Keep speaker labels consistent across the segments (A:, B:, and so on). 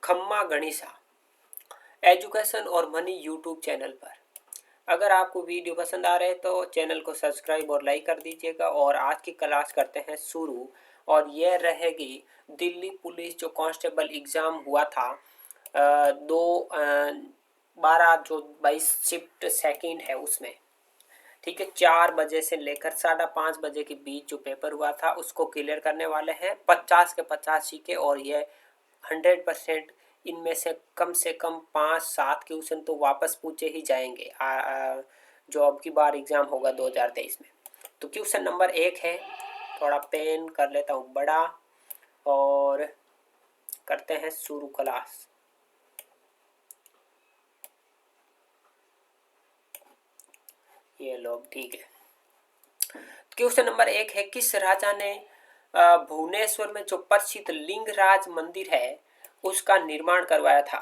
A: खम्मा गणिसा एजुकेशन और money YouTube channel पर। अगर आपको वीडियो पसंद आ रहे हैं तो चैनल को सब्सक्राइब और लाइक कर दीजिएगा। और आज की क्लास करते हैं शुरू, और यह रहेगी दिल्ली पुलिस जो कांस्टेबल एग्ज़ाम हुआ था 12 जो 22 शिफ्ट सेकंड है उसमें। ठीक है, 4 बजे से लेकर 5:30 बजे के बीच जो पेपर हुआ था उसको क्लियर करने वाले हैं 50 के 50 के। और ये 100% इनमें से कम 5-7 क्वेश्चन तो वापस पूछे ही जाएंगे जो अब की बार एग्ज़ाम होगा 2023 में। तो क्वेश्चन नंबर 1 है, थोड़ा पेन कर लेता हूँ बड़ा और करते हैं शुरू क्लास। ये लोग ठीक है। क्वेश्चन नंबर 1 है, किस राजा ने भुवनेश्वर में जो प्रसिद्ध लिंगराज मंदिर है उसका निर्माण करवाया था?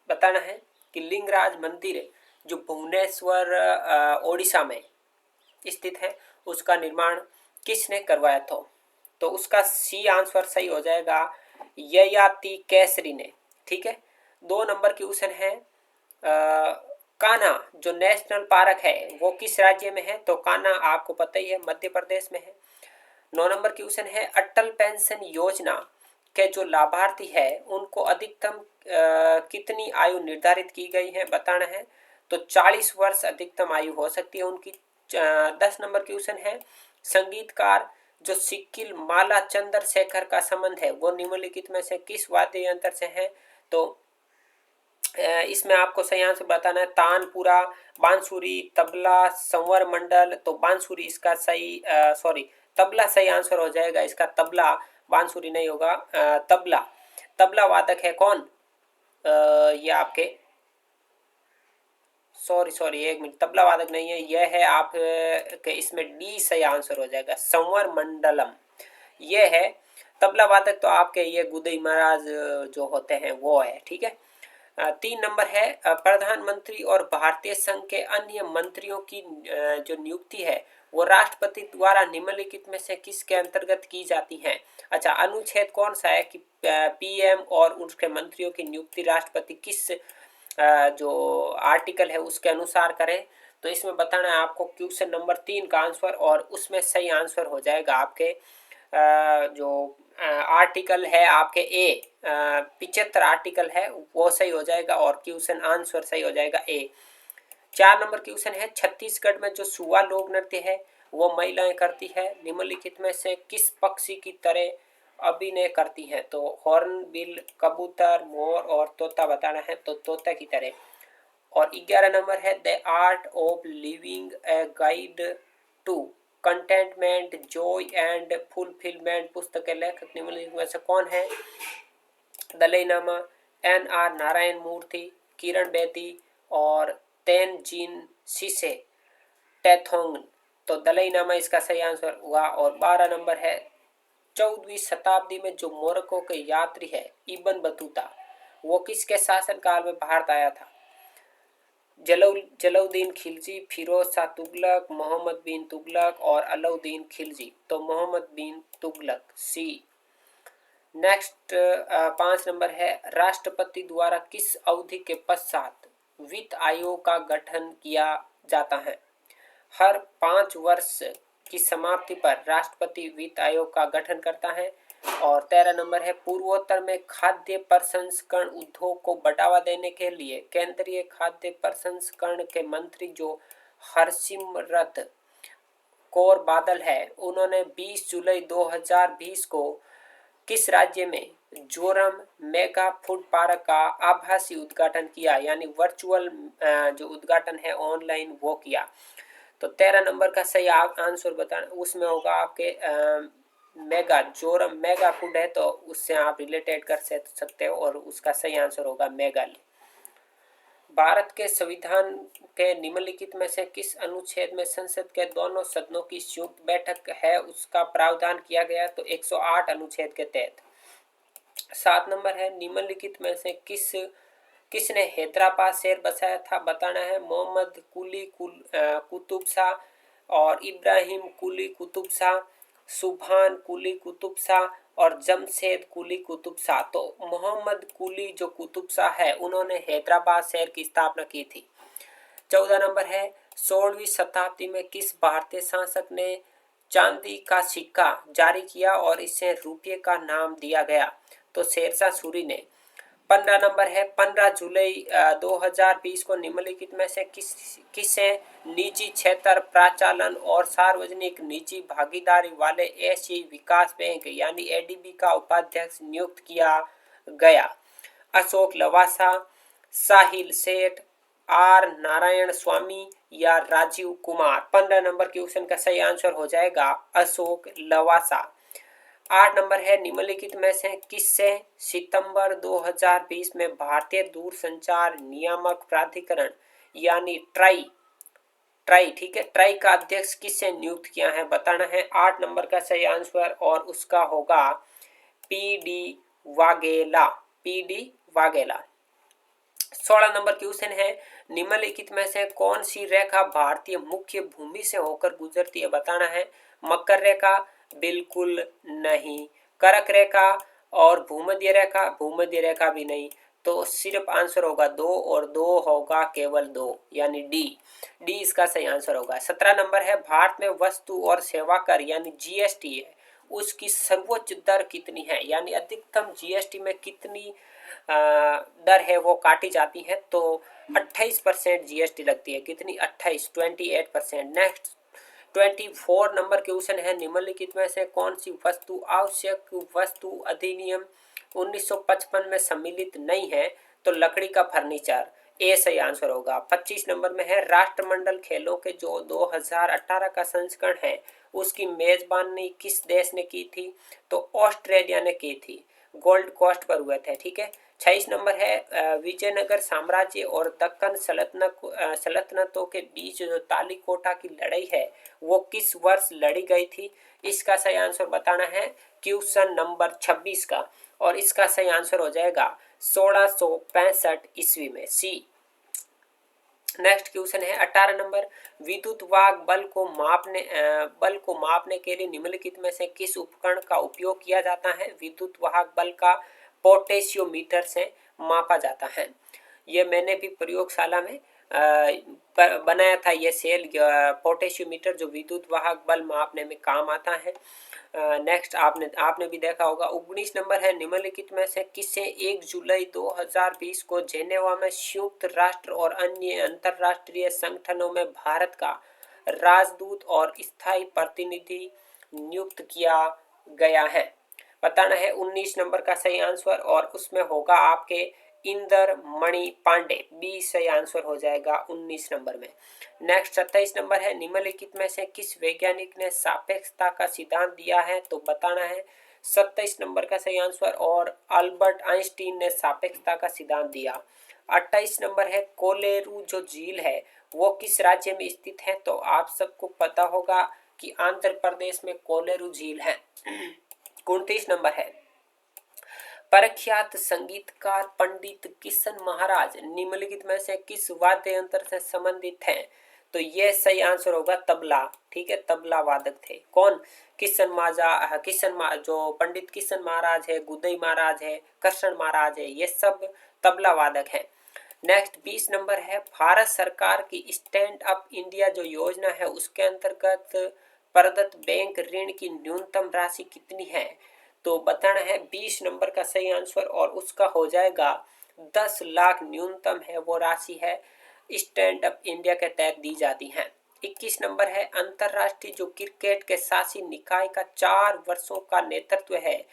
A: बताना है कि लिंगराज मंदिर जो भुवनेश्वर ओडिशा में स्थित है उसका निर्माण किसने करवाया था? तो उसका सी आंसर सही हो जाएगा, ययाति केसरी ने। ठीक है। 2 नंबर क्वेश्चन है, कान्हा जो नेशनल पार्क है वो किस राज्य में है? तो कान्हा आपको पता ही है मध्य प्रदेश में है। 9 नंबर क्वेश्चन है, अटल पेंशन योजना के जो लाभार्थी है उनको अधिकतम कितनी आयु निर्धारित की गई है? बताना है। तो 40 वर्ष अधिकतम आयु हो सकती है उनकी। 10 नंबर क्वेश्चन है, संगीतकार जो सिक्किल माला चंद्रशेखर का संबंध है वो निम्नलिखित में से किस वाद्य यंत्र से है? तो इसमें आपको सही आंसर बताना है, तानपुरा, बांसुरी, तबला, संवर मंडल। तो बांसुरी इसका सही तबला सही आंसर हो जाएगा इसका, तबला, बांसुरी नहीं होगा। तबला, तबला वादक है कौन? ये आपके सॉरी 1 मिनट, तबला वादक नहीं है, यह है आप के इसमें डी सही आंसर हो जाएगा, संवर मंडलम ये है। तबला वादक तो आपके ये गुदई महाराज जो होते हैं वो है। ठीक है। 3 नंबर है, प्रधानमंत्री और भारतीय संघ के अन्य मंत्रियों की जो नियुक्ति है वो राष्ट्रपति द्वारा निम्नलिखित में से किसके अंतर्गत की जाती है? अच्छा, अनुच्छेद कौन सा है कि पीएम और उसके मंत्रियों की नियुक्ति राष्ट्रपति किस जो आर्टिकल है उसके अनुसार करें? तो इसमें बताना है आपको क्वेश्चन नंबर 3 का आंसर, और उसमें सही आंसर हो जाएगा आपके जो आर्टिकल है आपके ए 75 आर्टिकल है वो सही हो जाएगा, और क्वेश्चन आंसर सही हो जाएगा ए। 4 नंबर क्वेश्चन है, छत्तीसगढ़ में जो सुआ लोक नृत्य है वो महिलाएं करती है, निम्नलिखित में से किस पक्षी की तरह अभिनय करती हैं? तो हॉर्न बिल, कबूतर, मोर और तोता बताना है, तो तोता की तरह। और 11 नंबर है, the art of living a guide to contentment, joy and fulfilment पुस्तक के लेखक निम्नलिखित में से कौन है? दलाई लामा, NR नारायण मूर्ति, किरण बेदी और तेनजिन शिसे टैथोंग। तो दलाई लामा इसका सही आंसर हुआ। और 12 नंबर है, 14वीं शताब्दी में जो मोरक्को के यात्री है इब्न बतूता वो किसके शासनकाल में भारत आया था? जलाउद्दीन खिलजी, फिरोज शाह तुगलक, मोहम्मद बिन तुगलक और अलाउद्दीन खिलजी। तो मोहम्मद बिन तुगलक सी। नेक्स्ट 5 नंबर है, राष्ट्रपति द्वारा किस अवधि के पश्चात वित्त आयोग का गठन किया जाता है? हर 5 वर्ष की समाप्ति पर राष्ट्रपति वित्त आयोग का गठन करता है। और 13 नंबर है, पूर्वोत्तर में खाद्य प्रसंस्करण उद्योग को बढ़ावा देने के लिए केंद्रीय खाद्य प्रसंस्करण के मंत्री जो हरसिमरत कौर बादल है उन्होंने 20 जुलाई 2020 को किस राज्य में जोरम मेगा फूड पार्क का आभासी उद्घाटन किया, यानी वर्चुअल जो उद्घाटन है ऑनलाइन वो किया? तो 13 नंबर का सही आंसर बताना, उसमें होगा आपके मेगा, जोरम मेगा फूड है तो उससे आप रिलेटेड कर सकते हो, और उसका सही आंसर होगा मेघालय। भारत के संविधान के निम्नलिखित में से किस अनुच्छेद में संसद के दोनों सदनों की संयुक्त बैठक है उसका प्रावधान किया गया? तो 108 अनुच्छेद के तहत। 7 नंबर है, निम्नलिखित में से किसने हैदराबाद शहर बसाया था? बताना है, मोहम्मद कुली कुतुब शाह और इब्राहिम कुली कुतुब शाह, सुभान कुली कुतुब शाह और जमशेद कुली कुतुब शाह। तो मोहम्मद कुली जो कुतुब शाह है उन्होंने हैदराबाद शहर की स्थापना की थी। 14 नंबर है 16वीं शताब्दी में किस भारतीय शासक ने चांदी का सिक्का जारी किया और इसे रुपये का नाम दिया गया? तो शेरशाह सूरी ने। 15 नंबर है 15 जुलाई 2020 को निम्नलिखित में से किसे निजी क्षेत्र प्राचालन और सार्वजनिक निजी भागीदारी वाले एशियाई विकास बैंक यानी एडीबी का उपाध्यक्ष नियुक्त किया गया? अशोक लवासा, साहिल सेठ, आर नारायण स्वामी या राजीव कुमार? 15 नंबर क्वेश्चन का सही आंसर हो जाएगा अशोक लवासा। 8 नंबर है निम्नलिखित में से किससे सितंबर 2020 में भारतीय दूरसंचार नियामक प्राधिकरण यानी ट्राई ठीक है, ट्राई का अध्यक्ष किससे नियुक्त किया है? बताना है 8 नंबर का सही आंसर और उसका होगा पीडी वाघेला। 16 नंबर क्वेश्चन है निम्नलिखित में से कौन सी रेखा भारतीय मुख्य भूमि से होकर गुजरती है? बताना है मकर रेखा, बिल्कुल नहीं। कर्क रेखा और भूमध्य रेखा भी नहीं। तो सिर्फ आंसर होगा 2 और 2 होगा केवल 2 यानी डी इसका सही आंसर होगा। 17 नंबर है भारत में वस्तु और सेवा कर यानी जीएसटी है उसकी सर्वोच्च दर कितनी है? यानी अधिकतम जीएसटी में कितनी दर है वो काटी जाती है? तो 28% जीएसटी लगती है। कितनी? 28% नेक्स्ट 24 नंबर क्वेश्चन है निम्नलिखित में से कौन सी वस्तु आवश्यक वस्तु अधिनियम 1955 में सम्मिलित नहीं है? तो लकड़ी का फर्नीचर, ए सही आंसर होगा। 25 नंबर में है राष्ट्रमंडल खेलों के जो 2018 का संस्करण है उसकी मेजबानी किस देश ने की थी? तो ऑस्ट्रेलिया ने की थी। गोल्ड कोस्ट पर हुए थे। ठीक है। 26 नंबर है विजयनगर साम्राज्य और दक्कन सल्तनतों के बीच जो तालीकोटा की लड़ाई है वो किस वर्ष लड़ी गई थी? इसका सही आंसर बताना है क्वेश्चन नंबर 26 का और इसका सही आंसर हो जाएगा 1665 ईस्वी में, सी। नेक्स्ट क्वेश्चन है 18 नंबर विद्युत वाहक बल को मापने के लिए निम्नलिखित में से किस उपकरण का उपयोग किया जाता है? विद्युत वाहक बल का पोटेशियोमीटर से मापा जाता है। ये मैंने भी प्रयोगशाला में बनाया था ये सेल पोटेशियोमीटर जो विद्युत वाहक बल मापने में काम आता है। नेक्स्ट आपने भी देखा होगा। 19 नंबर है निम्नलिखित में से किसे 1 जुलाई 2020 को जेनेवा में संयुक्त राष्ट्र और अन्य अंतरराष्ट्रीय संगठनों में भारत का राजदूत और स्थायी प्रतिनिधि नियुक्त किया गया है? बताना है 19 नंबर का सही आंसर और उसमें होगा आपके इंदर मणि पांडे, बी सही आंसर हो जाएगा 19 नंबर में। नेक्स्ट 27 नंबर है निम्नलिखित में से किस वैज्ञानिक ने सापेक्षता का सिद्धांत दिया है? तो बताना है 27 नंबर का सही आंसर और अल्बर्ट आइंस्टीन ने सापेक्षता का सिद्धांत दिया। 28 नंबर है कोलेरू जो झील है वो किस राज्य में स्थित है? तो आप सबको पता होगा कि आंध्र प्रदेश में कोलेरू झील है। 29 नंबर है प्रख्यात संगीतकार पंडित किशन महाराज निम्नलिखित में से किस वाद्य यंत्र से संबंधित हैं? तो ये सही आंसर होगा तबला। ठीक है, तबला वादक थे। कौन? जो पंडित किशन महाराज है, गुदई महाराज है, कृष्ण महाराज है, ये सब तबला वादक हैं। नेक्स्ट 20 नंबर है भारत सरकार की स्टैंड अप इंडिया जो योजना है उसके अंतर्गत प्रदत्त बैंक ऋण की न्यूनतम राशि कितनी है? तो बताना है 20 नंबर का सही आंसर और उसका हो जाएगा 10 लाख न्यूनतम है वो राशि है स्टैंड अप इंडिया के तहत दी जाती है। 21 नंबर है अंतरराष्ट्रीय जो क्रिकेट के शासी निकाय का 4 वर्षों का नेतृत्व है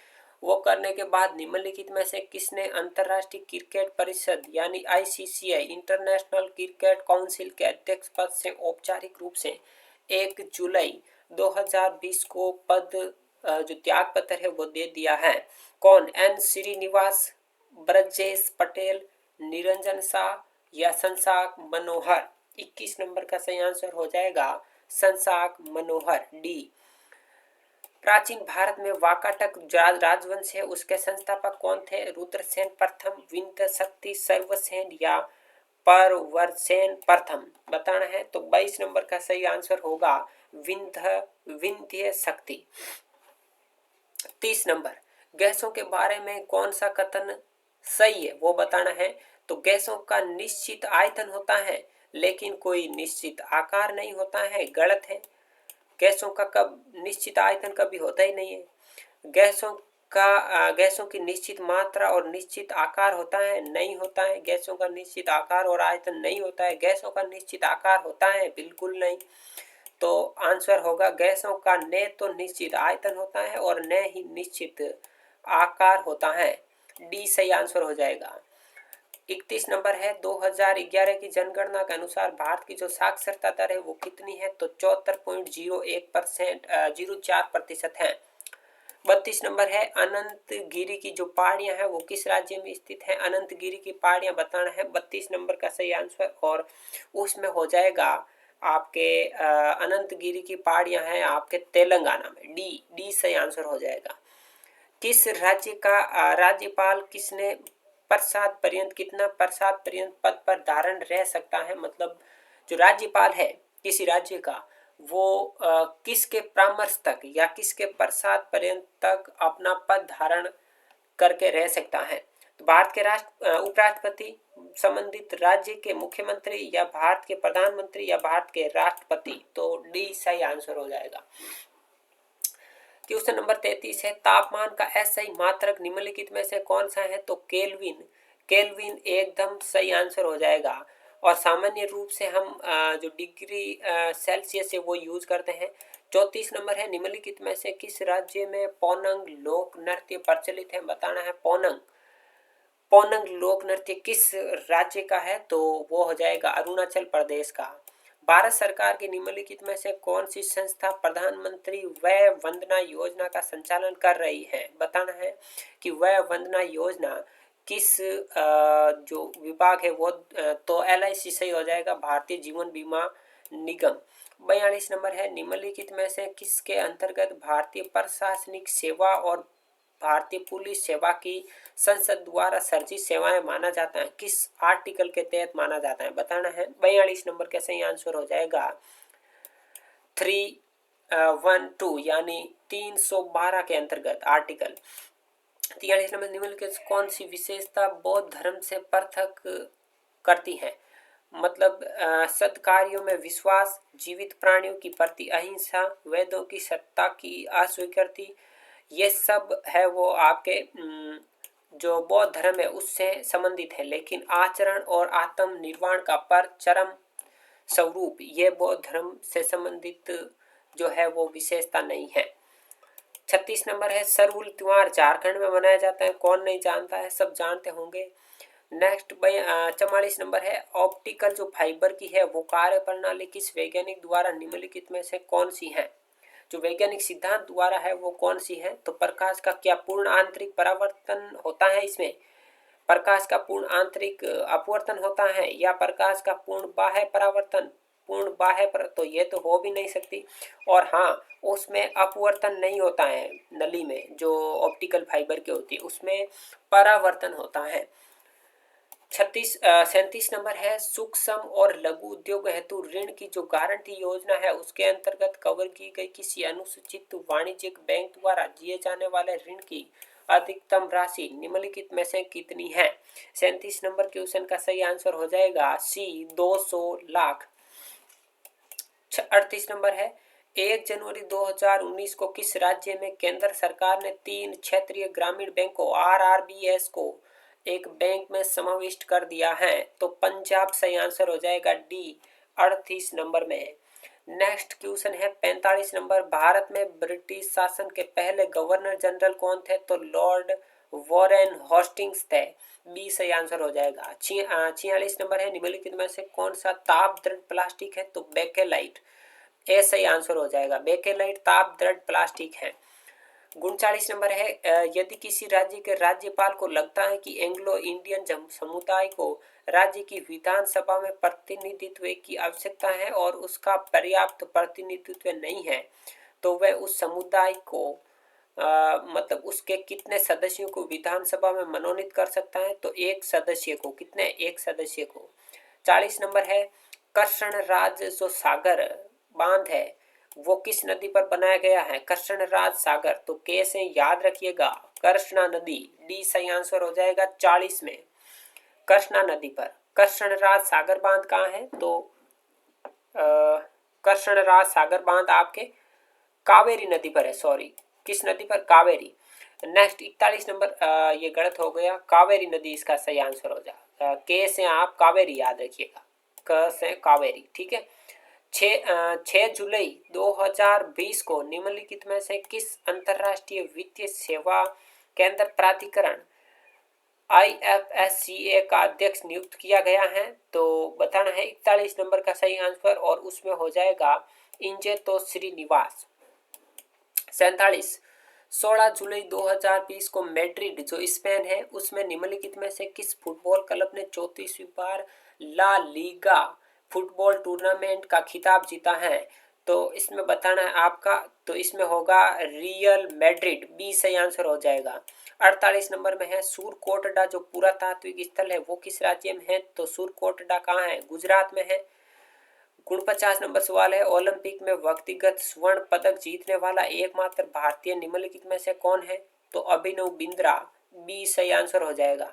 A: वो करने के बाद निम्नलिखित में से किसने अंतरराष्ट्रीय क्रिकेट परिषद यानी आईसीसीआई इंटरनेशनल क्रिकेट काउंसिल के अध्यक्ष पद से औपचारिक रूप से 1 जुलाई 2020 को पद जो त्याग पत्र है वो दे दिया है? कौन? एन श्रीनिवास, ब्रजेश पटेल, निरंजन शाह या शशांक मनोहर? 21 नंबर का सही आंसर हो जाएगा शशांक मनोहर, डी। प्राचीन भारत में वाकाटक राजवंश है उसके संस्थापक कौन थे? रुद्रसेन प्रथम, विंध्य शक्ति सर्वसेन या परवरसेन प्रथम? बताना है तो 22 नंबर का सही आंसर होगा विंध्य शक्ति। 30 नंबर, गैसों के बारे में कौन सा कथन सही है वो बताना है। तो गैसों का निश्चित आयतन होता है लेकिन कोई निश्चित आकार नहीं होता है, गलत है। गैसों का कब निश्चित आयतन कभी होता ही नहीं है। गैसों की निश्चित मात्रा और निश्चित आकार होता है, नहीं होता है। गैसों का निश्चित आकार और आयतन नहीं होता है। गैसों का निश्चित आकार होता है, बिल्कुल नहीं। तो आंसर होगा गैसों का न तो निश्चित आयतन होता है और न ही निश्चित आकार होता है। डी सही आंसर हो जाएगा। 31 नंबर है, 2011 की जनगणना के अनुसार भारत की जो साक्षरता दर है वो कितनी है? तो 74.01% 04% है। 32 नंबर है, अनंतगिरी की जो पहाड़ियां हैं वो किस राज्य में स्थित है? अनंतगिरी की पहाड़ियां बताना है 32 नंबर का सही आंसर, और उसमें हो जाएगा आपके अनंतगिरी की पहाड़ियां हैं आपके तेलंगाना में। डी सही आंसर हो जाएगा। किस राज्य का राज्यपाल कितना प्रसाद पर्यंत पद पर धारण रह सकता है? मतलब जो राज्यपाल है किसी राज्य का वो किसके परामर्श तक या किसके प्रसाद पर्यंत तक अपना पद धारण करके रह सकता है? तो भारत के उपराष्ट्रपति, संबंधित राज्य के मुख्यमंत्री, या भारत के प्रधानमंत्री, या भारत के राष्ट्रपति। तो डी सही आंसर हो जाएगा। क्वेश्चन नंबर 33 है, तापमान का एसआई मात्रक निम्नलिखित में से कौन सा है? तो केल्विन। केल्विन एकदम सही आंसर हो जाएगा। और सामान्य रूप से हम जो डिग्री सेल्सियस है वो यूज करते हैं। 34 नंबर है, निम्नलिखित में से किस राज्य में पोनंग लोक नृत्य प्रचलित है? बताना है पोनंग। पोनंग लोक नृत्य किस राज्य का है? तो वो हो जाएगा अरुणाचल प्रदेश का। भारत सरकार की निम्नलिखित में से कौन सी संस्था प्रधानमंत्री वय वंदना योजना का संचालन कर रही है? बताना है कि वय वंदना योजना किस जो विभाग है वो तो LIC सही हो जाएगा, भारतीय जीवन बीमा निगम। 42 नंबर है, निम्नलिखित में से किसके अंतर्गत भारतीय प्रशासनिक सेवा और भारतीय पुलिस सेवा की संसद द्वारा सर्जित सेवाएं माना जाता है? किस आर्टिकल के तहत माना जाता है? बताना है। 42 नंबर का सही आंसर हो जाएगा 312 यानी 312 के अंतर्गत आर्टिकल। 43 नंबर, निम्नलिखित कौन सी विशेषता बौद्ध धर्म से पृथक करती है? मतलब सद्कार्यों में विश्वास, जीवित प्राणियों की प्रति अहिंसा, वेदों की सत्ता की अस्वीकृति, ये सब है वो आपके जो बौद्ध धर्म है उससे संबंधित है। लेकिन आचरण और आत्म निर्वाण का पर चरम स्वरूप ये बौद्ध धर्म से संबंधित जो है वो विशेषता नहीं है। 36 नंबर है, सरहुल त्योहार झारखंड में मनाया जाता है, कौन नहीं जानता है? सब जानते होंगे। नेक्स्ट 44 नंबर है, ऑप्टिकल जो फाइबर की है वो कार्य प्रणाली किस वैज्ञानिक द्वारा निम्नलिखित में से कौन सी है? जो वैज्ञानिक सिद्धांत द्वारा है वो कौन सी है? तो प्रकाश का क्या पूर्ण आंतरिक परावर्तन होता है? इसमें प्रकाश का पूर्ण आंतरिक अपवर्तन होता है या प्रकाश का पूर्ण बाह्य परावर्तन? पूर्ण बाह्य पर तो ये तो हो भी नहीं सकती। और हाँ, उसमें अपवर्तन नहीं होता है, नली में जो ऑप्टिकल फाइबर की होती है उसमें परावर्तन होता है। 37 नंबर है, सूक्ष्म और लघु उद्योग हेतु ऋण की जो गारंटी योजना है उसके अंतर्गत कवर की गई किसी अनुसूचित वाणिज्यिक बैंक द्वारा दिए जाने वाले ऋण की अधिकतम राशि निम्नलिखित में से कितनी है? 37 नंबर क्वेश्चन का सही आंसर हो जाएगा सी 200 लाख। 38 नंबर है, 1 जनवरी 2019 को किस राज्य में केंद्र सरकार ने 3 क्षेत्रीय ग्रामीण बैंकों RRBS को एक बैंक में समाविष्ट कर दिया है? तो पंजाब सही आंसर हो जाएगा, डी 38 नंबर में। नेक्स्ट क्वेश्चन है 45 नंबर, भारत में ब्रिटिश शासन के पहले गवर्नर जनरल कौन थे? तो लॉर्ड वॉरेन हॉस्टिंग्स थे, बी सही आंसर हो जाएगा। 46 नंबर है, निम्नलिखित में से कौन सा ताप दृढ़ प्लास्टिक है? तो बेकेलाइट, ए सही आंसर हो जाएगा। बेकेलाइट ताप दृढ़ प्लास्टिक है। 39 नंबर है, यदि किसी राज्य के राज्यपाल को लगता है कि एंग्लो इंडियन समुदाय को राज्य की विधानसभा में प्रतिनिधित्व की आवश्यकता है और उसका पर्याप्त प्रतिनिधित्व नहीं है, तो वह उस समुदाय को मतलब उसके कितने सदस्यों को विधानसभा में मनोनीत कर सकता है? तो एक सदस्य को। कितने? एक सदस्य को। 40 नंबर है, कृष्ण राज जो सागर बांध है वो किस नदी पर बनाया गया है? कृष्णराज सागर। तो के से याद रखिएगा कृष्णा नदी, डी सही आंसर हो जाएगा 40 में। कृष्णा नदी पर कृष्णराज सागर बांध कहाँ है? तो कृष्णराज सागर बांध आपके कावेरी नदी पर है। सॉरी, किस नदी पर? कावेरी। नेक्स्ट 41 नंबर, ये गलत हो गया, कावेरी नदी इसका सही आंसर हो जाएगा। के से आप कावेरी याद रखिएगा, क से कावेरी, ठीक है। 6 जुलाई 2020 को निम्नलिखित में से किस अंतर्राष्ट्रीय वित्तीय सेवा केंद्र प्राधिकरण IFSCA का अध्यक्ष नियुक्त किया गया है? तो बताना है 41 नंबर का सही आंसर, और उसमें हो जाएगा इंजे तो श्रीनिवास। 47 16 जुलाई 2020 को मैड्रिड जो स्पेन है उसमें निम्नलिखित में से किस फुटबॉल क्लब ने 34वीं बार ला लीगा फुटबॉल टूर्नामेंट का खिताब जीता है? तो इसमें बताना है आपका, तो इसमें होगा रियल मैड्रिड, बी सही आंसर हो जाएगा। 48 नंबर में है सूरकोटडा जो पुरातात्विक स्थल है वो किस राज्य में है? तो सूरकोटडा कहाँ है? गुजरात में है। 49 नंबर सवाल है ओलंपिक में व्यक्तिगत स्वर्ण पदक जीतने वाला एकमात्र भारतीय निम्नलिखित में से कौन है? तो अभिनव बिंद्रा, बी सही आंसर हो जाएगा।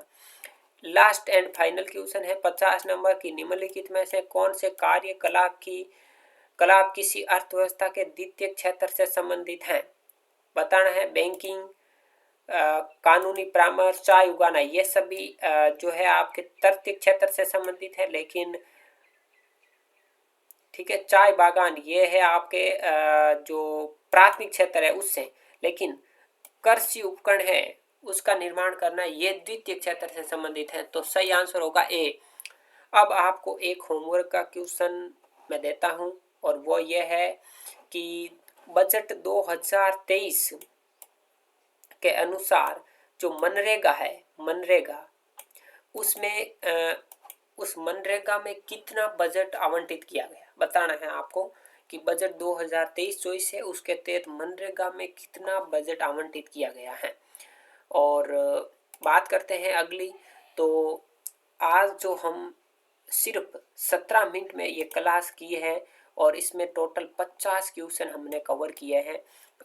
A: लास्ट एंड फाइनल क्वेश्चन है 50 नंबर की, निम्नलिखित में से कौन से कार्य कलाप किसी अर्थव्यवस्था के द्वितीय क्षेत्र से संबंधित हैं? बताना है बैंकिंग, कानूनी परामर्श, चाय उगाना, ये सभी जो है आपके तृतीय क्षेत्र से संबंधित है। लेकिन ठीक है, चाय बागान ये है आपके जो प्राथमिक क्षेत्र है उससे, लेकिन कृषि उपकरण है उसका निर्माण करना ये द्वितीय क्षेत्र से संबंधित है। तो सही आंसर होगा ए। अब आपको एक होमवर्क का क्वेश्चन मैं देता हूं, और वो ये है कि बजट 2023 के अनुसार जो मनरेगा है, मनरेगा उसमें उस मनरेगा में कितना बजट आवंटित किया गया? बताना है आपको कि बजट 2023-24 है उसके तहत मनरेगा में कितना बजट आवंटित किया गया है। और बात करते हैं अगली, तो आज जो हम सिर्फ 17 मिनट में ये क्लास की है और इसमें टोटल 50 क्वेश्चन हमने कवर किए हैं।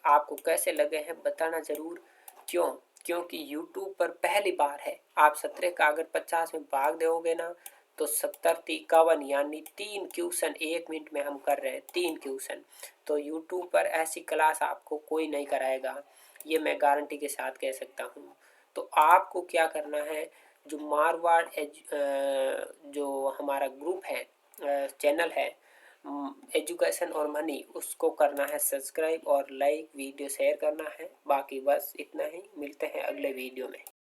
A: आपको कैसे लगे हैं बताना जरूर। क्योंकि YouTube पर पहली बार है। आप 17 का अगर 50 में भाग दोगे ना तो 70-51 यानी 3 क्वेश्चन 1 मिनट में हम कर रहे हैं, 3 क्वेश्चन। तो YouTube पर ऐसी क्लास आपको कोई नहीं कराएगा, ये मैं गारंटी के साथ कह सकता हूँ। तो आपको क्या करना है, जो मारवाड़ जो हमारा ग्रुप है, चैनल है एजुकेशन और मनी, उसको करना है सब्सक्राइब और लाइक, वीडियो शेयर करना है। बाकी बस इतना ही, मिलते हैं अगले वीडियो में।